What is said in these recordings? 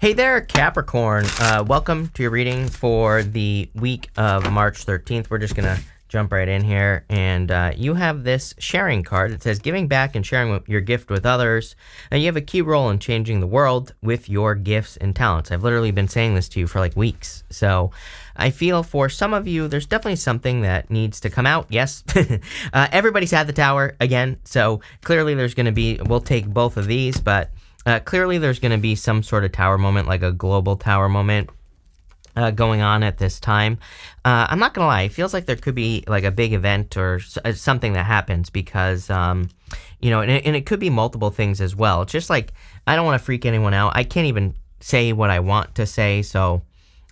Hey there, Capricorn. Welcome to your reading for the week of March 13th. We're just going to jump right in here. And you have this sharing card that says giving back and sharing your gift with others. And you have a key role in changing the world with your gifts and talents. I've literally been saying this to you for like weeks. So I feel for some of you, there's definitely something that needs to come out. Yes, everybody's had the tower again. So clearly there's going to be, we'll take both of these, but clearly there's going to be some sort of tower moment, like a global tower moment going on at this time. I'm not going to lie. It feels like there could be like a big event or something that happens because, you know, and it could be multiple things as well. It's just like, I don't want to freak anyone out. I can't even say what I want to say. So,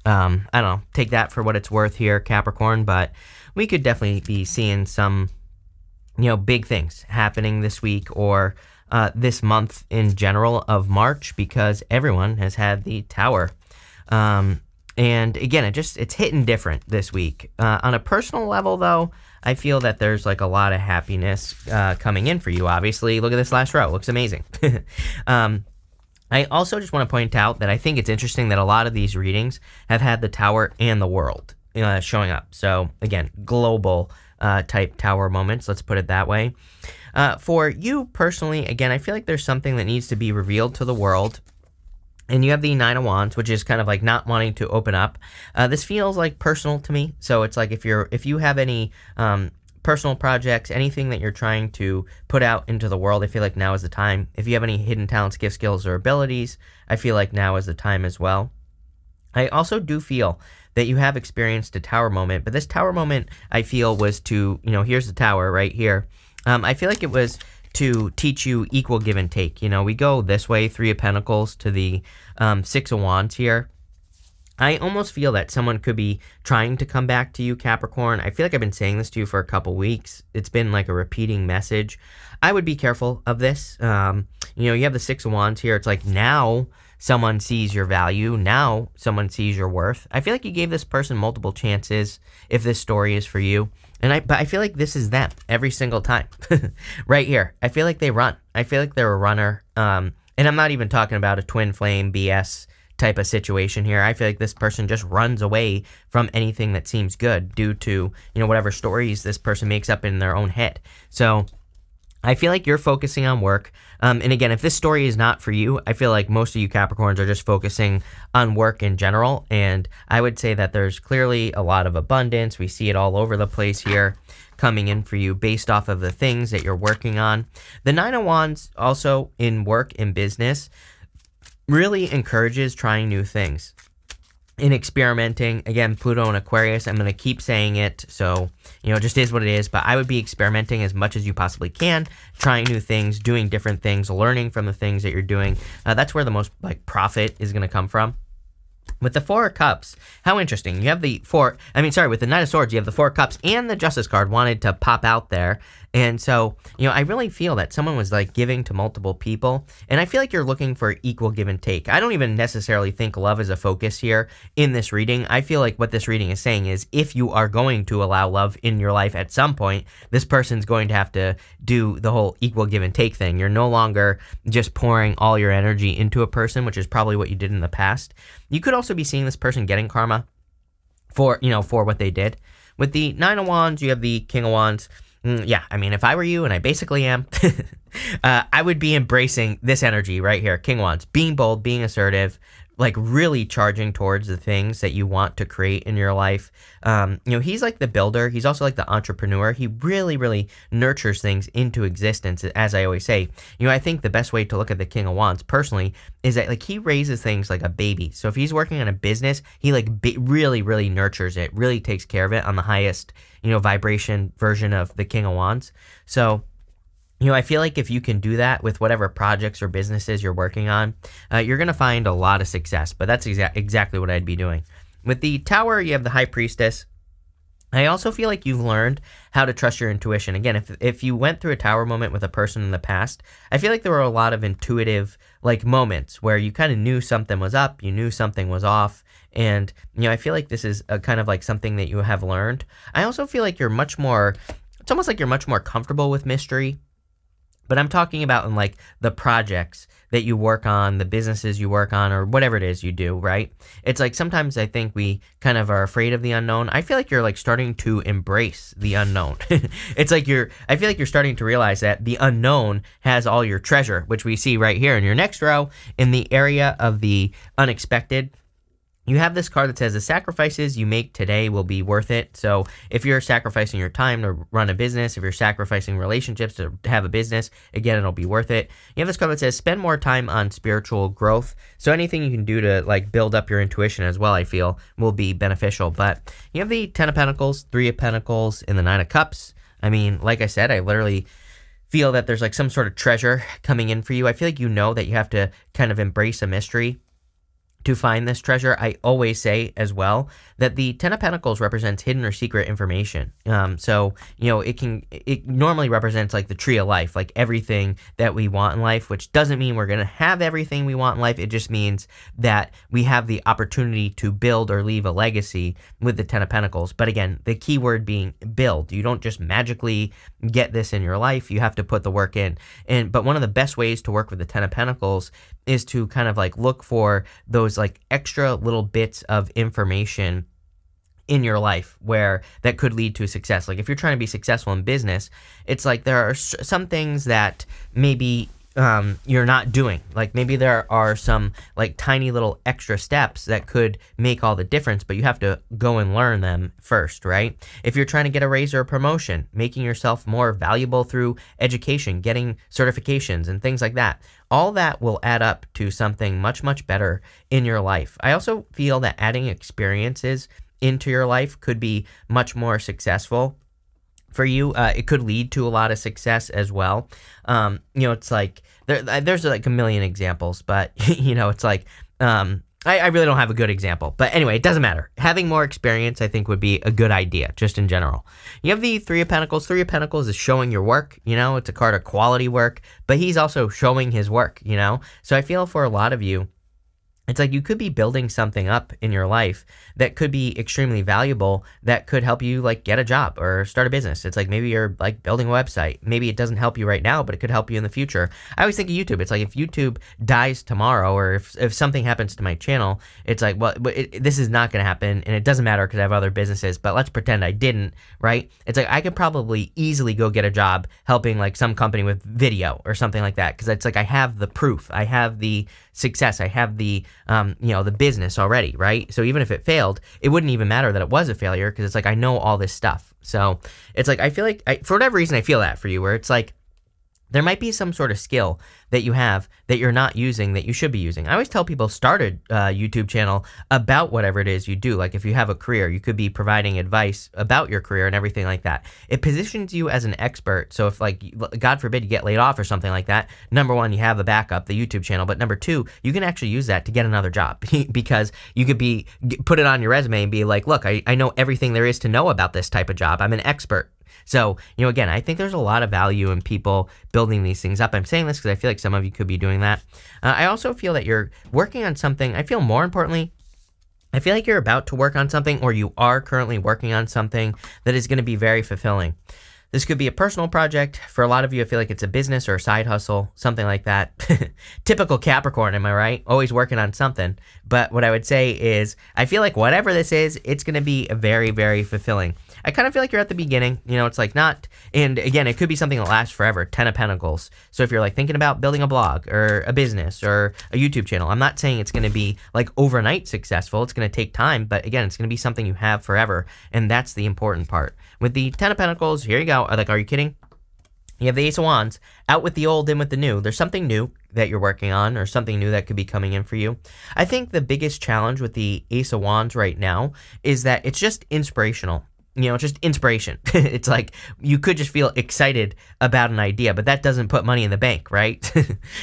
I don't know, take that for what it's worth here, Capricorn. But we could definitely be seeing some, you know, big things happening this week or this month in general of March, because everyone has had the tower. And again, it's hitting different this week. On a personal level, though, I feel that there's like a lot of happiness coming in for you, obviously. Look at this last row. It looks amazing. I also just want to point out that I think it's interesting that a lot of these readings have had the tower and the world showing up. So again, global type tower moments, let's put it that way. For you personally, again, I feel like there's something that needs to be revealed to the world. And you have the Nine of Wands, which is kind of like not wanting to open up. This feels like personal to me. So it's like if you have any personal projects, anything that you're trying to put out into the world, I feel like now is the time. If you have any hidden talents, gifts, skills, or abilities, I feel like now is the time as well. I also do feel that you have experienced a tower moment, but this tower moment I feel was to, you know, here's the tower right here. I feel like it was to teach you equal give and take. You know, we go this way, Three of Pentacles to the Six of Wands here. I almost feel that someone could be trying to come back to you, Capricorn. I feel like I've been saying this to you for a couple weeks. It's been like a repeating message. I would be careful of this. You know, you have the Six of Wands here. It's like now someone sees your value. Now someone sees your worth. I feel like you gave this person multiple chances if this story is for you. But I feel like this is them every single time. Right here. I feel like they run. I feel like they're a runner. And I'm not even talking about a twin flame BS type of situation here. I feel like this person just runs away from anything that seems good due to, you know, whatever stories this person makes up in their own head. So I feel like you're focusing on work. And again, if this story is not for you, I feel like most of you Capricorns are just focusing on work in general. And I would say that there's clearly a lot of abundance. We see it all over the place here coming in for you based off of the things that you're working on. The Nine of Wands also in work and business really encourages trying new things. In experimenting, again, Pluto and Aquarius, I'm going to keep saying it, so, you know, it just is what it is, but I would be experimenting as much as you possibly can, trying new things, doing different things, learning from the things that you're doing. That's where the most, like, profit is going to come from. With the Four of Cups, how interesting. You have the with the Knight of Swords, you have the Four of Cups and the Justice card wanted to pop out there. And so, you know, I really feel that someone was like giving to multiple people. And I feel like you're looking for equal give and take. I don't even necessarily think love is a focus here in this reading. I feel like what this reading is saying is if you are going to allow love in your life at some point, this person's going to have to do the whole equal give and take thing. You're no longer just pouring all your energy into a person, which is probably what you did in the past. You could also be seeing this person getting karma for, you know, for what they did. With the Nine of Wands, you have the King of Wands. Yeah, I mean, if I were you, and I basically am, I would be embracing this energy right here. King of Wands, being bold, being assertive, like really charging towards the things that you want to create in your life. You know, he's like the builder. He's also like the entrepreneur. He really, really nurtures things into existence, as I always say. You know, I think the best way to look at the King of Wands personally is that like he raises things like a baby. So if he's working on a business, he like really, really nurtures it, really takes care of it on the highest, you know, vibration version of the King of Wands. So, you know, I feel like if you can do that with whatever projects or businesses you're working on, you're going to find a lot of success. But that's exactly what I'd be doing. With the Tower, you have the High Priestess. I also feel like you've learned how to trust your intuition. Again, if you went through a tower moment with a person in the past, I feel like there were a lot of intuitive like moments where you kind of knew something was up, you knew something was off. And, you know, I feel like this is a kind of like something that you have learned. I also feel like it's almost like you're much more comfortable with mystery. but I'm talking about in like the projects that you work on, the businesses you work on, or whatever it is you do, right? It's like sometimes I think we kind of are afraid of the unknown. I feel like you're like starting to embrace the unknown. It's like I feel like you're starting to realize that the unknown has all your treasure, which we see right here in your next row in the area of the unexpected. You have this card that says the sacrifices you make today will be worth it. So if you're sacrificing your time to run a business, if you're sacrificing relationships to have a business, again, it'll be worth it. You have this card that says spend more time on spiritual growth. So anything you can do to like build up your intuition as well, I feel, will be beneficial. But you have the 10 of Pentacles, 3 of Pentacles, and the 9 of Cups. I mean, like I said, I literally feel that there's like some sort of treasure coming in for you. I feel like you know that you have to kind of embrace a mystery to find this treasure. I always say as well that the 10 of Pentacles represents hidden or secret information. So, you know, it normally represents like the tree of life, like everything that we want in life, which doesn't mean we're going to have everything we want in life. It just means that we have the opportunity to build or leave a legacy with the 10 of Pentacles. But again, the key word being build. You don't just magically get this in your life. You have to put the work in. But one of the best ways to work with the 10 of Pentacles is to kind of like look for those like extra little bits of information in your life where that could lead to success. Like if you're trying to be successful in business, it's like there are some things that maybe you're not doing. Like maybe there are some like tiny little extra steps that could make all the difference, but you have to go and learn them first, right? If you're trying to get a raise or a promotion, making yourself more valuable through education, getting certifications and things like that, all that will add up to something much, much better in your life. I also feel that adding experiences into your life could be much more successful for you. It could lead to a lot of success as well. You know, it's like there's like a million examples, but you know, it's like I really don't have a good example. But anyway, it doesn't matter. Having more experience, I think, would be a good idea, just in general. You have the 3 of Pentacles. 3 of Pentacles is showing your work. You know, it's a card of quality work, but he's also showing his work, you know? So I feel for a lot of you, it's like you could be building something up in your life that could be extremely valuable, that could help you like get a job or start a business. It's like maybe you're like building a website. Maybe it doesn't help you right now, but it could help you in the future. I always think of YouTube. It's like if YouTube dies tomorrow, or if something happens to my channel, it's like, well, this is not going to happen, and it doesn't matter because I have other businesses, but let's pretend I didn't, right? It's like I could probably easily go get a job helping like some company with video or something like that, because it's like I have the proof. I have the success. I have the you know, the business already, right? So even if it failed, it wouldn't even matter that it was a failure, because it's like I know all this stuff. So it's like I feel like for whatever reason I feel that for you, where it's like there might be some sort of skill that you have that you're not using that you should be using. I always tell people start a YouTube channel about whatever it is you do. Like if you have a career, you could be providing advice about your career and everything like that. It positions you as an expert. So if like, God forbid you get laid off or something like that, number one, you have a backup, the YouTube channel. But number two, you can actually use that to get another job because you could put it on your resume and be like, look, I know everything there is to know about this type of job. I'm an expert. So, you know, again, I think there's a lot of value in people building these things up. I'm saying this because I feel like some of you could be doing that. I also feel that you're working on something. I feel more importantly, I feel like you're about to work on something, or you are currently working on something that is going to be very fulfilling. This could be a personal project. For a lot of you, I feel like it's a business or a side hustle, something like that. Typical Capricorn, am I right? Always working on something. But what I would say is, I feel like whatever this is, it's going to be very, very fulfilling. I kind of feel like you're at the beginning, you know, it's like not, and again, it could be something that lasts forever, 10 of Pentacles. So if you're like thinking about building a blog or a business or a YouTube channel, I'm not saying it's going to be like overnight successful. It's going to take time, but again, it's going to be something you have forever. And that's the important part. With the 10 of Pentacles, here you go. Like, are you kidding? You have the Ace of Wands, out with the old, in with the new. There's something new that you're working on, or something new that could be coming in for you. I think the biggest challenge with the Ace of Wands right now is that it's just inspirational. You know, just inspiration. It's like you could just feel excited about an idea, but that doesn't put money in the bank, right?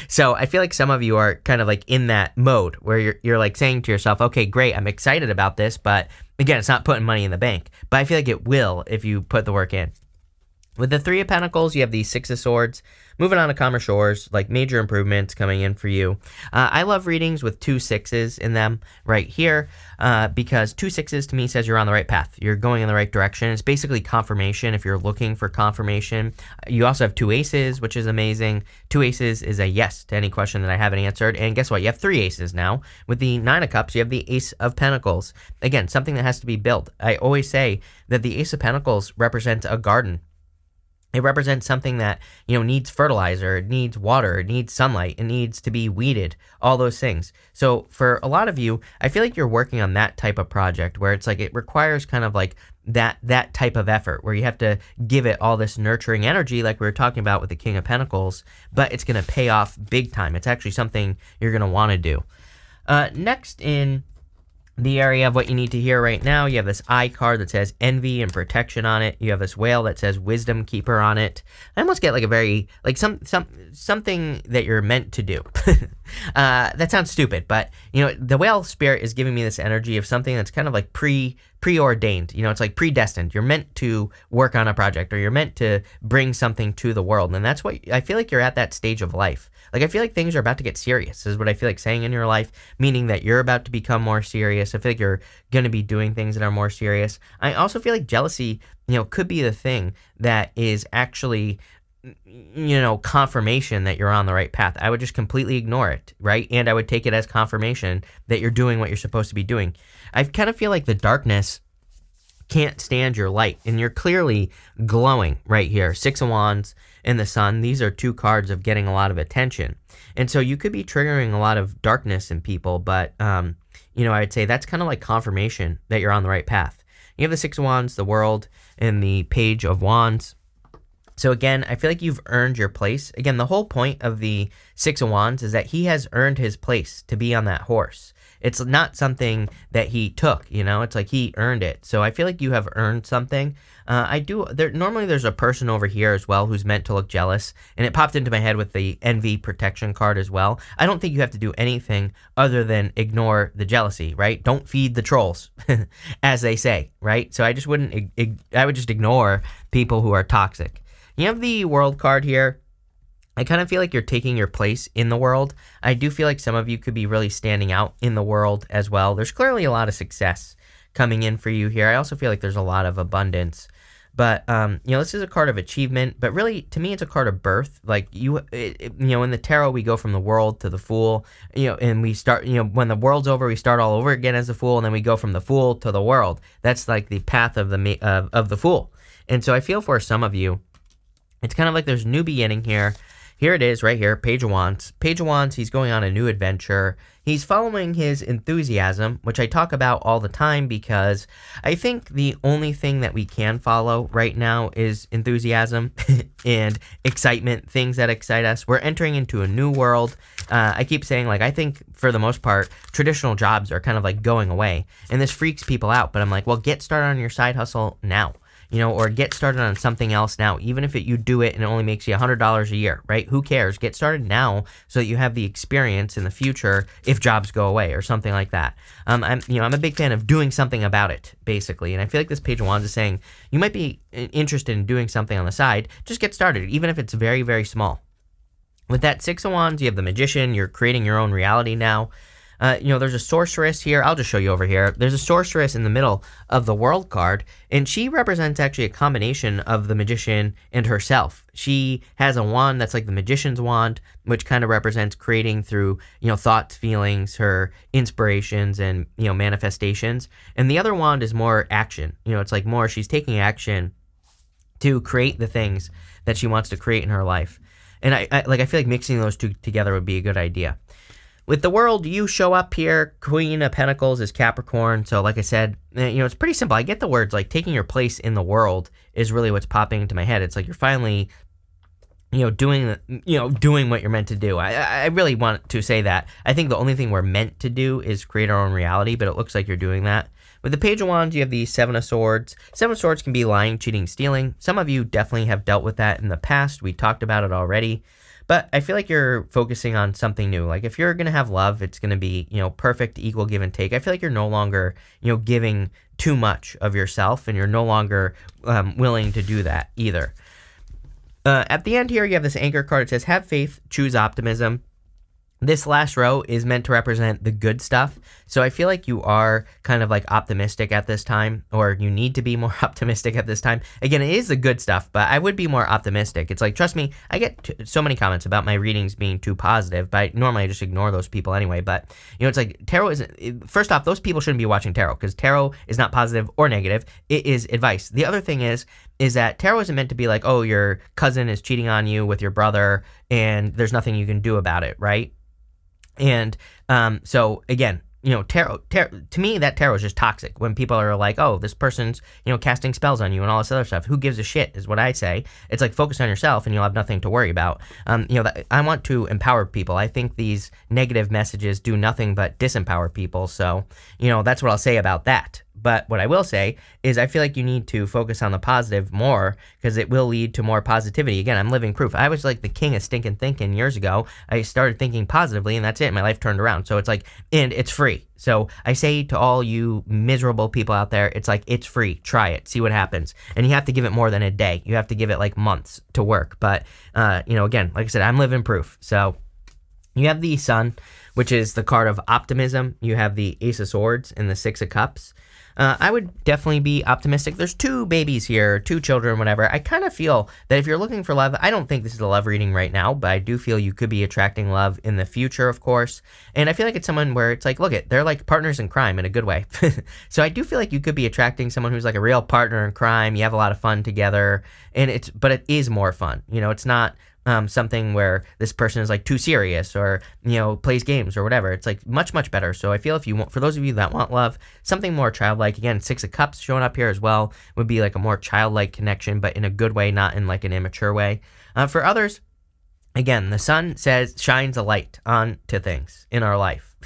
So I feel like some of you are kind of like in that mode where you're like saying to yourself, okay, great, I'm excited about this, but again, it's not putting money in the bank. But I feel like it will if you put the work in. With the Three of Pentacles, you have the Six of Swords. Moving on to calmer shores, like major improvements coming in for you. I love readings with 2 6s in them right here because 2 6s to me says you're on the right path. You're going in the right direction. It's basically confirmation if you're looking for confirmation. You also have 2 aces, which is amazing. 2 aces is a yes to any question that I haven't answered. And guess what? You have 3 aces now. With the Nine of Cups, you have the Ace of Pentacles. Again, something that has to be built. I always say that the Ace of Pentacles represents a garden. It represents something that, needs fertilizer, it needs water, it needs sunlight, it needs to be weeded, all those things. So for a lot of you, I feel like you're working on that type of project where it's like it requires kind of like that type of effort where you have to give it all this nurturing energy like we were talking about with the King of Pentacles, but it's going to pay off big time. It's actually something you're going to want to do. Next in the area of what you need to hear right now, you have this eye card that says envy and protection on it. You have this whale that says wisdom keeper on it. I almost get like a very, like something that you're meant to do. That sounds stupid, but the whale spirit is giving me this energy of something that's kind of like preordained. It's like predestined. You're meant to work on a project, or you're meant to bring something to the world. And that's what I feel like you're at, that stage of life. Like, I feel like things are about to get serious, is what I feel like saying in your life, meaning that you're about to become more serious. I feel like you're going to be doing things that are more serious. I also feel like jealousy, could be the thing that is actually, confirmation that you're on the right path. I would just completely ignore it, right? And I would take it as confirmation that you're doing what you're supposed to be doing. I kind of feel like the darkness can't stand your light, and you're clearly glowing right here. 6 of Wands and the Sun. These are 2 cards of getting a lot of attention, and so you could be triggering a lot of darkness in people, but I would say that's kind of like confirmation that you're on the right path. You have the 6 of Wands, the World, and the Page of Wands. So again, I feel like you've earned your place. Again, the whole point of the 6 of Wands is that he has earned his place to be on that horse. It's not something that he took, it's like he earned it. So I feel like you have earned something. Normally there's a person over here as well who's meant to look jealous, and it popped into my head with the envy protection card as well. I don't think you have to do anything other than ignore the jealousy, right? Don't feed the trolls, as they say, right? So I would just ignore people who are toxic. You have the World card here. I kind of feel like you're taking your place in the world. I do feel like some of you could be really standing out in the world as well. There's clearly a lot of success coming in for you here. I also feel like there's a lot of abundance. But, this is a card of achievement, but really, to me, it's a card of birth. Like, in the tarot, we go from the World to the Fool, and we start, when the world's over, we start all over again as the Fool, and then we go from the Fool to the World. That's like the path of the Fool. And so I feel for some of you, it's kind of like there's a new beginning here. Here it is right here, Page of Wands. Page of Wands, he's going on a new adventure. He's following his enthusiasm, which I talk about all the time because I think the only thing that we can follow right now is enthusiasm and excitement, things that excite us. We're entering into a new world. I keep saying, like, I think for the most part, traditional jobs are kind of like going away. And this freaks people out, but I'm like, well, get started on your side hustle now. Or get started on something else now, even if you do it and it only makes you $100 a year, right? Who cares? Get started now so that you have the experience in the future if jobs go away or something like that. I'm a big fan of doing something about it, basically. And I feel like this Page of Wands is saying you might be interested in doing something on the side. Just get started, even if it's very, very small. With that 6 of Wands, you have the Magician. You're creating your own reality now. There's a sorceress here. I'll just show you over here. There's a sorceress in the middle of the World card, and she represents actually a combination of the Magician and herself. She has a wand that's like the Magician's wand, which kind of represents creating through, thoughts, feelings, her inspirations, and, manifestations. And the other wand is more action. It's like more she's taking action to create the things that she wants to create in her life. And I feel like mixing those two together would be a good idea. With the World, you show up here. Queen of Pentacles is Capricorn. So like I said, it's pretty simple. I get the words like taking your place in the world is really what's popping into my head. It's like you're finally, doing what you're meant to do. I really want to say that. I think the only thing we're meant to do is create our own reality, but it looks like you're doing that. With the Page of Wands, you have the 7 of Swords. 7 of Swords can be lying, cheating, stealing. Some of you definitely have dealt with that in the past. We talked about it already. But I feel like you're focusing on something new. Like if you're going to have love, it's going to be, perfect, equal give and take. I feel like you're no longer, giving too much of yourself, and you're no longer willing to do that either. At the end here, you have this anchor card. It says, have faith, choose optimism. This last row is meant to represent the good stuff. So I feel like you are kind of like optimistic at this time, or you need to be more optimistic at this time. Again, it is the good stuff, but I would be more optimistic. It's like, trust me, I get so many comments about my readings being too positive, but normally I just ignore those people anyway. But, you know, it's like tarot isn't, first off, those people shouldn't be watching tarot because tarot is not positive or negative. It is advice. The other thing is that tarot isn't meant to be like, oh, your cousin is cheating on you with your brother and there's nothing you can do about it, right? And so again, you know, tarot, to me, that tarot is just toxic. When people are like, oh, this person's, you know, casting spells on you and all this other stuff. Who gives a shit is what I say. It's like, focus on yourself and you'll have nothing to worry about. You know, I want to empower people. I think these negative messages do nothing but disempower people. So, you know, that's what I'll say about that. But what I will say is I feel like you need to focus on the positive more because it will lead to more positivity. Again, I'm living proof. I was like the king of stinking thinking years ago. I started thinking positively and that's it. My life turned around. So it's like, and it's free. So I say to all you miserable people out there, it's like, it's free. Try it. See what happens. And you have to give it more than a day. You have to give it like months to work. But, you know, again, like I said, I'm living proof. So you have the Sun, which is the card of optimism. You have the Ace of Swords and the Six of Cups. I would definitely be optimistic. There's 2 babies here, 2 children, whatever. I kind of feel that if you're looking for love, I don't think this is a love reading right now, but I do feel you could be attracting love in the future, of course. And I feel like it's someone where it's like, look they're like partners in crime in a good way. So I do feel like you could be attracting someone who's like a real partner in crime. You have a lot of fun together, and but it is more fun. You know, it's not something where this person is like too serious or, you know, plays games or whatever. It's like much, much better. So I feel if you want, for those of you that want love, something more childlike, again, Six of Cups showing up here as well would be like a more childlike connection, but in a good way, not in like an immature way. For others, again, the Sun shines a light on to things in our life.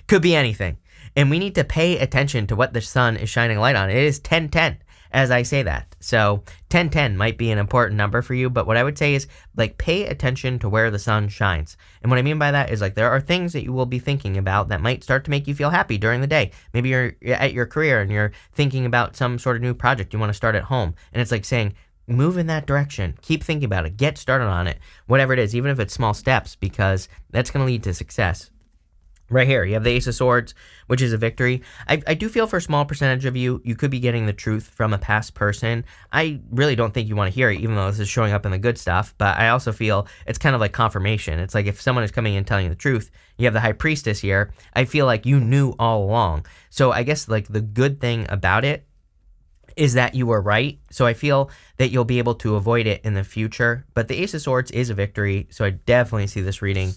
Could be anything. And we need to pay attention to what the Sun is shining a light on. It is 10-10. As I say that. So 10-10 might be an important number for you, but what I would say is like pay attention to where the sun shines. And what I mean by that is like there are things that you will be thinking about that might start to make you feel happy during the day. Maybe you're at your career and you're thinking about some sort of new project you want to start at home. And it's like saying, move in that direction. Keep thinking about it. Get started on it. Whatever it is, even if it's small steps, because that's going to lead to success. Right here, you have the Ace of Swords, which is a victory. I do feel for a small percentage of you, you could be getting the truth from a past person. I really don't think you want to hear it, even though this is showing up in the good stuff. But I also feel it's kind of like confirmation. It's like if someone is coming in and telling you the truth, you have the High Priestess here. I feel like you knew all along. So I guess like the good thing about it is that you were right. So I feel that you'll be able to avoid it in the future. But the Ace of Swords is a victory. So I definitely see this reading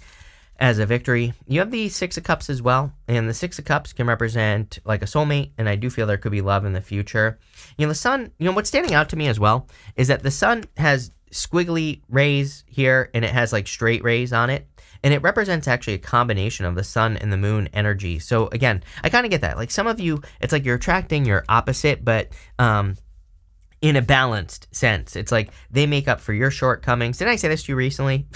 as a victory. You have the Six of Cups as well, and the Six of Cups can represent like a soulmate, and I do feel there could be love in the future. You know, the Sun, you know, what's standing out to me as well is that the Sun has squiggly rays here, and it has like straight rays on it, and it represents actually a combination of the Sun and the Moon energy. So again, I kind of get that. Like some of you, it's like you're attracting your opposite, but in a balanced sense. It's like they make up for your shortcomings. Didn't I say this to you recently?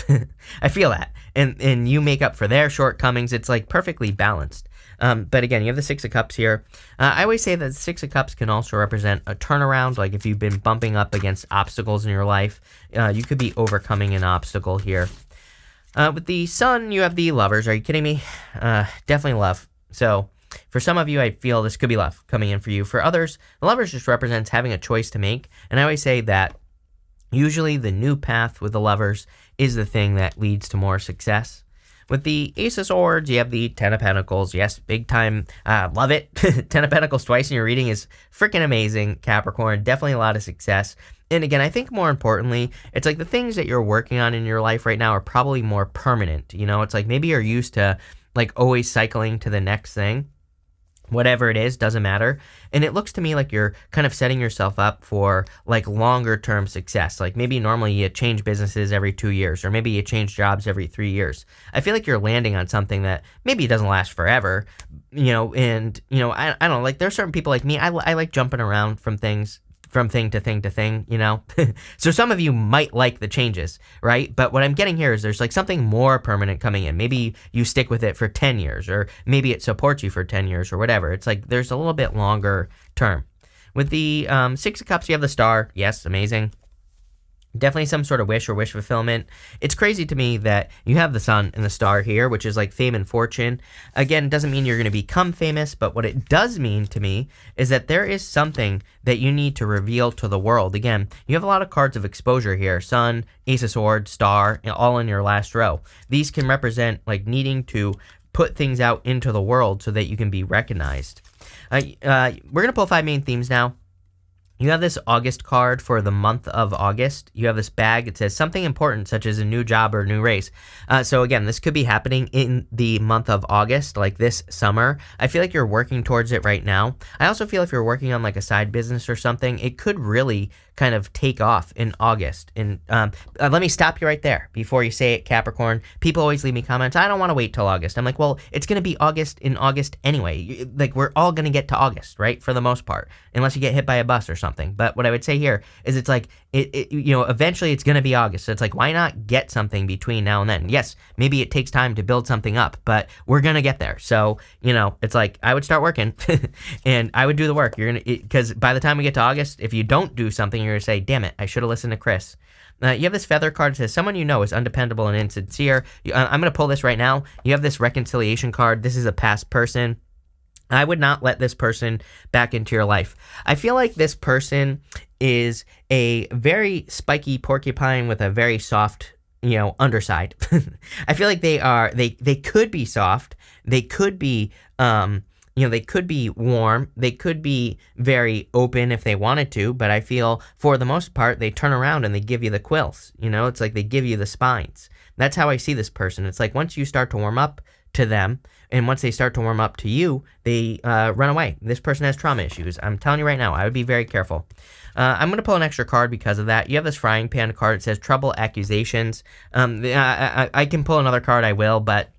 I feel that. And you make up for their shortcomings. It's like perfectly balanced. But again, you have the Six of Cups here. I always say that the Six of Cups can also represent a turnaround. Like if you've been bumping up against obstacles in your life, you could be overcoming an obstacle here. With the Sun, you have the Lovers. Are you kidding me? Definitely love. So for some of you, I feel this could be love coming in for you. For others, the Lovers just represents having a choice to make. And I always say that usually the new path with the Lovers is the thing that leads to more success. With the Ace of Swords, you have the Ten of Pentacles. Yes, big time. Love it. Ten of Pentacles twice in your reading is freaking amazing, Capricorn. Definitely a lot of success. And again, I think more importantly, it's like the things that you're working on in your life right now are probably more permanent. You know, it's like maybe you're used to like always cycling to the next thing. Whatever it is, doesn't matter. And it looks to me like you're kind of setting yourself up for like longer term success. Like maybe normally you change businesses every 2 years, or maybe you change jobs every 3 years. I feel like you're landing on something that maybe doesn't last forever, you know, and, you know, I don't know, like there's certain people like me, I like jumping around from thing to thing, you know? So some of you might like the changes, right? But what I'm getting here is there's like something more permanent coming in. Maybe you stick with it for 10 years, or maybe it supports you for 10 years or whatever. It's like there's a little bit longer term. With the Six of Cups, you have the Star. Yes, amazing. Definitely some sort of wish or wish fulfillment. It's crazy to me that you have the sun and the star here, which is like fame and fortune. Again, it doesn't mean you're going to become famous, but what it does mean to me is that there is something that you need to reveal to the world. Again, you have a lot of cards of exposure here. Sun, Ace of Swords, Star, all in your last row. These can represent like needing to put things out into the world so that you can be recognized. We're going to pull 5 main themes now. You have this August card for the month of August. You have this bag. It says something important, such as a new job or a new race. So again, this could be happening in the month of August, like this summer. I feel like you're working towards it right now. I also feel if you're working on like a side business or something, it could really kind of take off in August. And let me stop you right there before you say it, Capricorn. People always leave me comments, I don't want to wait till August. I'm like, well, it's going to be August in August anyway. Like, we're all going to get to August, right? For the most part, unless you get hit by a bus or something. But what I would say here is it's like, eventually it's going to be August. So it's like, why not get something between now and then? Yes, maybe it takes time to build something up, but we're going to get there. So, it's like, I would start working and I would do the work. Because by the time we get to August, if you don't do something, you're going to say, damn it, I should have listened to Chris. You have this feather card that says someone you know is undependable and insincere. I'm going to pull this right now. You have this reconciliation card. This is a past person. I would not let this person back into your life. I feel like this person is a very spiky porcupine with a very soft, underside. I feel like they could be soft. They could be, they could be warm. They could be very open if they wanted to, but I feel for the most part, they turn around and they give you the quills. It's like they give you the spines. That's how I see this person. It's like once you start to warm up to them, and once they start to warm up to you, they run away. This person has trauma issues. I'm telling you right now, I would be very careful. I'm going to pull an extra card because of that. You have this frying pan card. It says trouble, accusations. I can pull another card, I will, but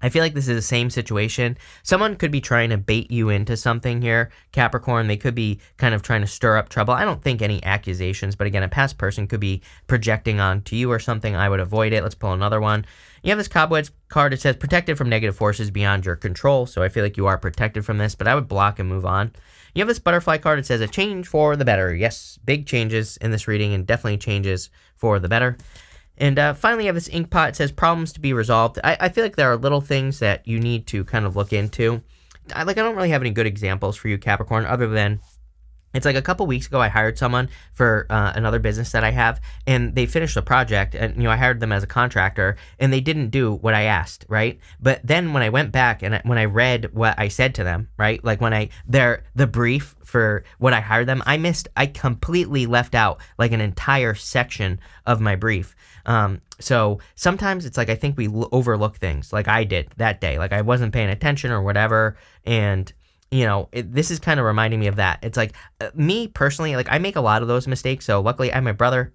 I feel like this is the same situation. Someone could be trying to bait you into something here, Capricorn. They could be kind of trying to stir up trouble. I don't think any accusations, but again, a past person could be projecting onto you or something. I would avoid it. Let's pull another one. You have this cobwebs card. It says protected from negative forces beyond your control. So I feel like you are protected from this, but I would block and move on. You have this butterfly card. It says a change for the better. Yes, big changes in this reading and definitely changes for the better. And finally, you have this ink pot. It says problems to be resolved. I feel like there are little things that you need to kind of look into. I don't really have any good examples for you, Capricorn, other than it's like a couple weeks ago, I hired someone for another business that I have, and they finished the project, and I hired them as a contractor, and they didn't do what I asked, right? But then when I went back and when I read what I said to them, right, like when the brief for what I hired them, I completely left out like an entire section of my brief. So sometimes it's like I think we overlook things, like I did that day, like I wasn't paying attention or whatever, and this is kind of reminding me of that. It's like me personally, like I make a lot of those mistakes. So luckily I have my brother.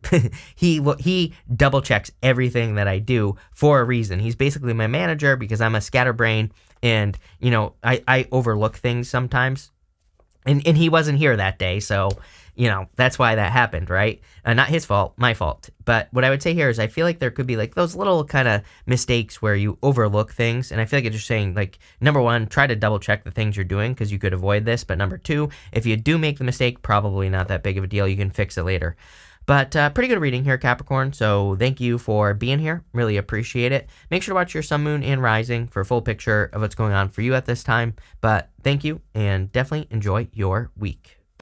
he double checks everything that I do for a reason. He's basically my manager because I'm a scatterbrain and, I overlook things sometimes. And he wasn't here that day. So, that's why that happened, right? Not his fault, my fault. But what I would say here is I feel like there could be like those little kind of mistakes where you overlook things. And I feel like it's just saying like, number one, try to double check the things you're doing because you could avoid this. But number two, if you do make the mistake, probably not that big of a deal. You can fix it later. But pretty good reading here, Capricorn. So thank you for being here. Really appreciate it. Make sure to watch your sun, moon, and rising for a full picture of what's going on for you at this time. But thank you and definitely enjoy your week.